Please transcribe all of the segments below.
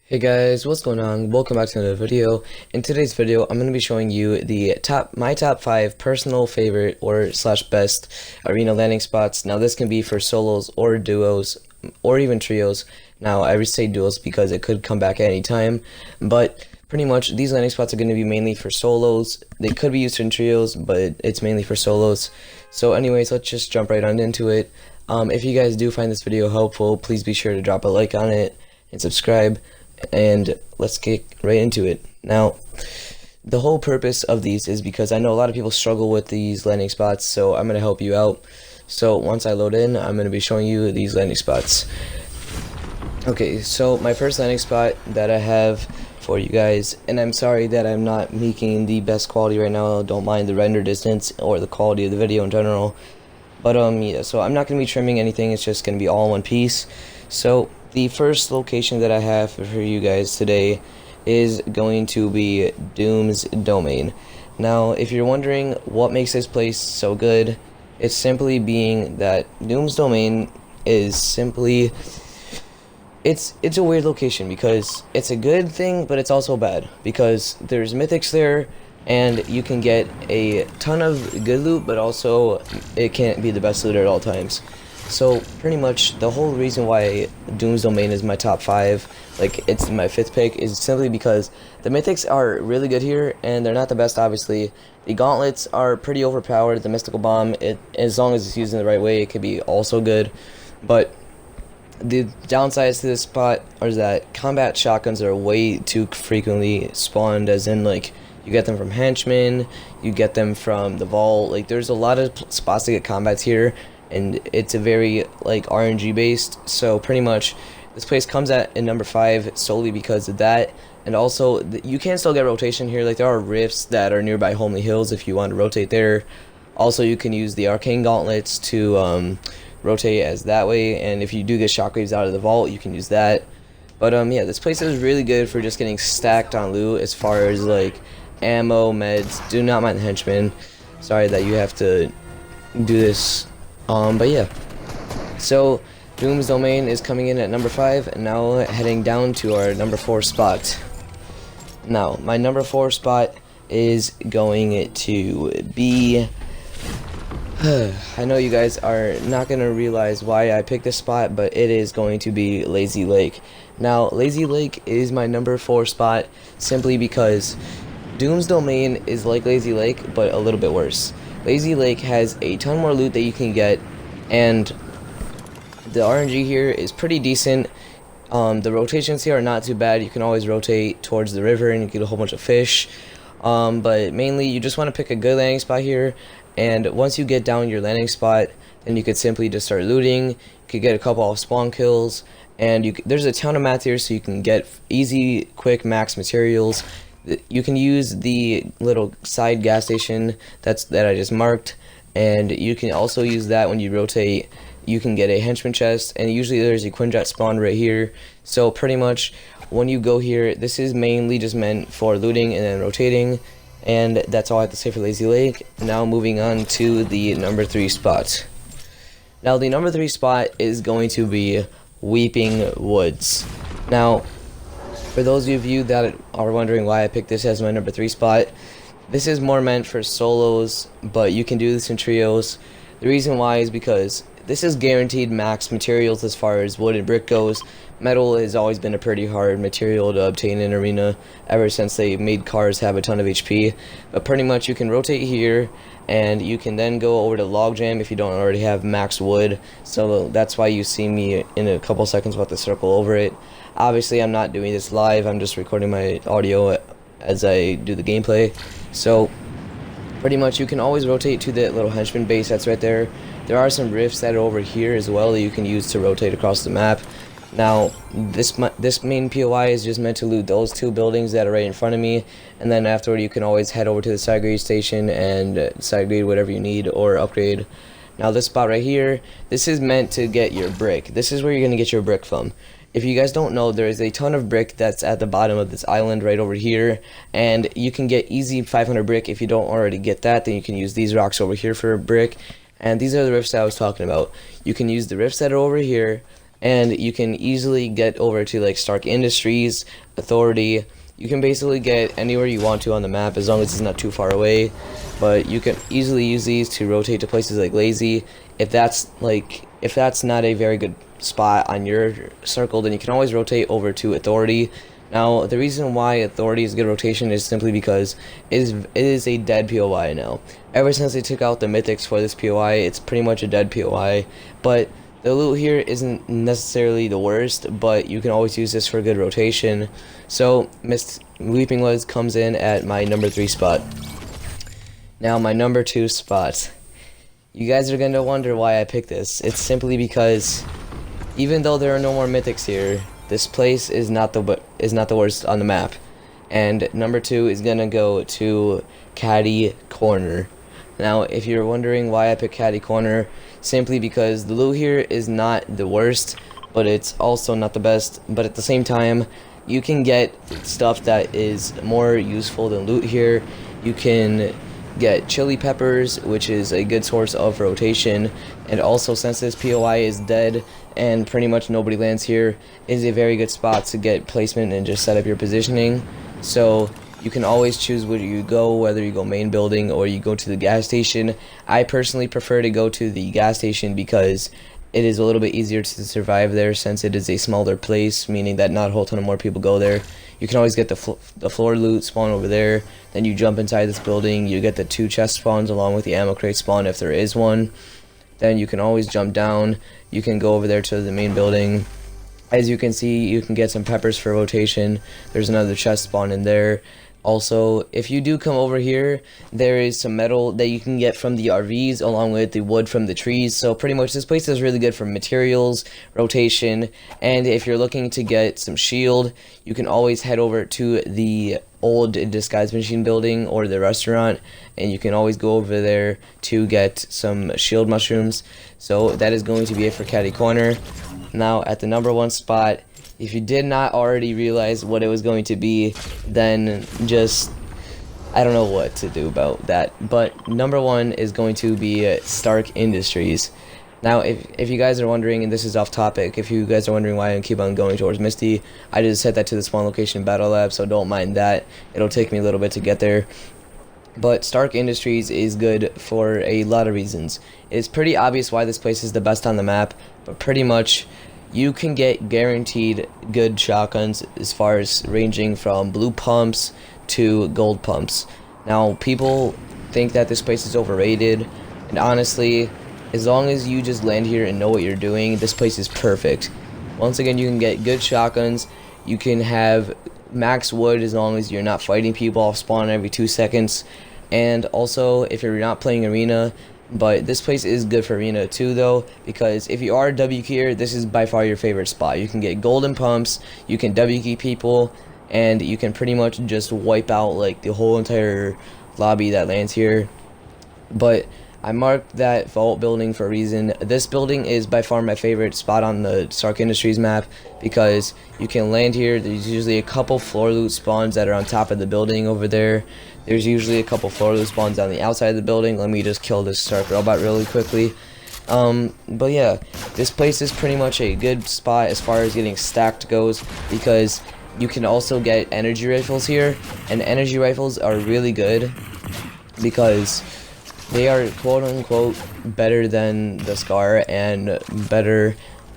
Hey guys, what's going on? Welcome back to another video. In today's video, I'm going to be showing you my top 5 personal favorite or slash best arena landing spots. Now this can be for solos or duos or even trios. Now I would say duos because it could come back at any time, but pretty much these landing spots are going to be mainly for solos. They could be used in trios, but it's mainly for solos. So anyways, let's just jump right on into it. If you guys do find this video helpful, please be sure to drop a like on it and subscribe. And let's get right into it. Now, the whole purpose of these is because I know a lot of people struggle with these landing spots, so I'm going to help you out. So once I load in, I'm going to be showing you these landing spots. Okay, so my first landing spot that I have for you guys, and I'm sorry that I'm not making the best quality right now, don't mind the render distance or the quality of the video in general. But yeah, so I'm not going to be trimming anything, it's just going to be all in one piece. So the first location that I have for you guys today is going to be Doom's Domain. Now, if you're wondering what makes this place so good, it's simply being that Doom's Domain is simply it's a weird location because it's a good thing, but it's also bad because there's mythics there and you can get a ton of good loot, but also it can't be the best loot at all times. So pretty much the whole reason why Doom's Domain is my top 5, like it's my 5th pick, is simply because the mythics are really good here and they're not the best obviously. The gauntlets are pretty overpowered. The mystical bomb, as long as it's used in the right way, it could be also good. But the downsides to this spot are that combat shotguns are way too frequently spawned, as in like you get them from henchmen, you get them from the vault. Like there's a lot of spots to get combats here, and it's a very like RNG based. So pretty much this place comes at number 5 solely because of that. And also you can still get rotation here. Like there are rifts that are nearby Homely Hills if you want to rotate there. Also you can use the arcane gauntlets to rotate as that way, and if you do get shockwaves out of the vault, you can use that. But yeah, this place is really good for just getting stacked on loot as far as like ammo, meds. Do not mind the henchmen. Sorry that you have to do this. But yeah, so Doom's Domain is coming in at number 5, and now heading down to our number 4 spot. Now, my number 4 spot is going to be I know you guys are not going to realize why I picked this spot, but it is going to be Lazy Lake. Now, Lazy Lake is my number 4 spot simply because Doom's Domain is like Lazy Lake, but a little bit worse. Lazy Lake has a ton more loot that you can get, and the RNG here is pretty decent. The rotations here are not too bad. You can always rotate towards the river and you get a whole bunch of fish. But mainly you just want to pick a good landing spot here, and once you get down your landing spot, then you could simply just start looting. You could get a couple of spawn kills, and there's a ton of math here, so you can get easy, quick, max materials. You can use the little side gas station that I just marked, and you can also use that when you rotate. You can get a henchman chest, and usually there's a Quinjet spawn right here. So pretty much when you go here, this is mainly just meant for looting and then rotating. And that's all I have to say for Lazy Lake. Now moving on to the number 3 spot. Now the number 3 spot is going to be Weeping Woods. Now, for those of you that are wondering why I picked this as my number 3 spot, this is more meant for solos, but you can do this in trios. The reason why is because this is guaranteed max materials as far as wood and brick goes. Metal has always been a pretty hard material to obtain in arena ever since they made cars have a ton of HP. But pretty much you can rotate here, and you can then go over to Logjam if you don't already have max wood. So that's why you see me in a couple seconds about to circle over it. Obviously I'm not doing this live, I'm just recording my audio as I do the gameplay. So pretty much you can always rotate to the little henchman base that's right there. There are some rifts that are over here as well that you can use to rotate across the map. Now this main POI is just meant to loot those 2 buildings that are right in front of me, and then afterward you can always head over to the side grade station and side grade whatever you need or upgrade. Now this spot right here, this is meant to get your brick. This is where you're going to get your brick from. If you guys don't know, there is a ton of brick that's at the bottom of this island right over here, and you can get easy 500 brick. If you don't already get that, then you can use these rocks over here for a brick. And these are the rifts that I was talking about. You can use the rifts that are over here, and you can easily get over to like Stark Industries, Authority. You can basically get anywhere you want to on the map as long as it's not too far away, but you can easily use these to rotate to places like Lazy. If that's not a very good spot on your circle, then you can always rotate over to Authority. Now, the reason why Authority is good rotation is simply because it is a dead POI now. Ever since they took out the mythics for this POI, it's pretty much a dead POI, but the loot here isn't necessarily the worst, but you can always use this for good rotation. So, Weeping Woods comes in at my number 3 spot. Now, my number 2 spot. You guys are going to wonder why I picked this. It's simply because even though there are no more mythics here, this place is not the worst on the map. And number 2 is going to go to Caddy Corner. Now, if you're wondering why I picked Caddy Corner, simply because the loot here is not the worst, but it's also not the best. But at the same time, you can get stuff that is more useful than loot here. You can get chili peppers, which is a good source of rotation, and also since this POI is dead and pretty much nobody lands here, is a very good spot to get placement and just set up your positioning. So you can always choose where you go, whether you go main building or you go to the gas station. I personally prefer to go to the gas station because it is a little bit easier to survive there since it is a smaller place, meaning that not a whole ton of more people go there. You can always get the floor loot spawn over there, then you jump inside this building, you get the 2 chest spawns along with the ammo crate spawn if there is one. Then you can always jump down, you can go over there to the main building. As you can see, you can get some peppers for rotation. There's another chest spawn in there. Also, if you do come over here, there is some metal that you can get from the RVs along with the wood from the trees. So pretty much this place is really good for materials, rotation, and if you're looking to get some shield, you can always head over to the old disguise machine building or the restaurant, and you can always go over there to get some shield mushrooms. So that is going to be it for Caddy Corner. Now at the number 1 spot, if you did not already realize what it was going to be, then just, I don't know what to do about that. But number 1 is going to be Stark Industries. Now, if you guys are wondering, and this is off topic, if you guys are wondering why I keep on going towards Misty, I just set that to the spawn location Battle Lab, so don't mind that. It'll take me a little bit to get there. But Stark Industries is good for a lot of reasons. It's pretty obvious why this place is the best on the map, but pretty much you can get guaranteed good shotguns as far as ranging from blue pumps to gold pumps. Now, people think that this place is overrated, and honestly, as long as you just land here and know what you're doing, this place is perfect. Once again, you can get good shotguns, you can have max wood as long as you're not fighting people off spawn every 2 seconds, and also if you're not playing arena. But this place is good for arena too though, because if you are W keyer, this is by far your favorite spot. You can get golden pumps, you can W key people, and you can pretty much just wipe out like the whole entire lobby that lands here. But I marked that vault building for a reason. This building is by far my favorite spot on the Stark Industries map because you can land here. There's usually a couple floor loot spawns that are on top of the building over there. There's usually a couple floor loot spawns on the outside of the building. Let me just kill this Stark robot really quickly. But yeah, this place is pretty much a good spot as far as getting stacked goes because you can also get energy rifles here, and energy rifles are really good because they are quote-unquote better than the Scar and better,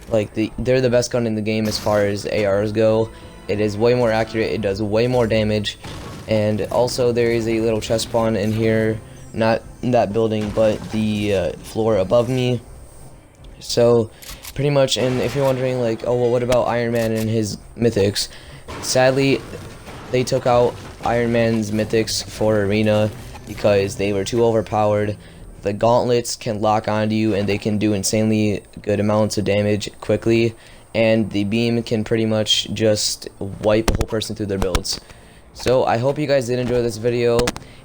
like they're the best gun in the game as far as ARs go. It is way more accurate, it does way more damage, and also there is a little chest spawn in here, not in that building but the floor above me. So pretty much, and if you're wondering like, oh well, what about Iron Man and his mythics? Sadly, they took out Iron Man's mythics for arena because they were too overpowered. The gauntlets can lock onto you and they can do insanely good amounts of damage quickly, and the beam can pretty much just wipe a whole person through their builds. So I hope you guys did enjoy this video.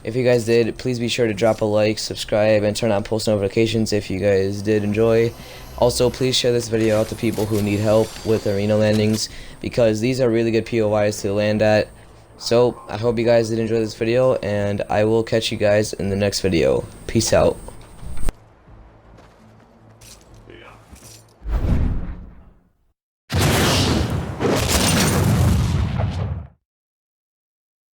If you guys did, please be sure to drop a like, subscribe, and turn on post notifications if you guys did enjoy. Also, please share this video out to people who need help with arena landings because these are really good POIs to land at. So I hope you guys did enjoy this video, and I will catch you guys in the next video. Peace out.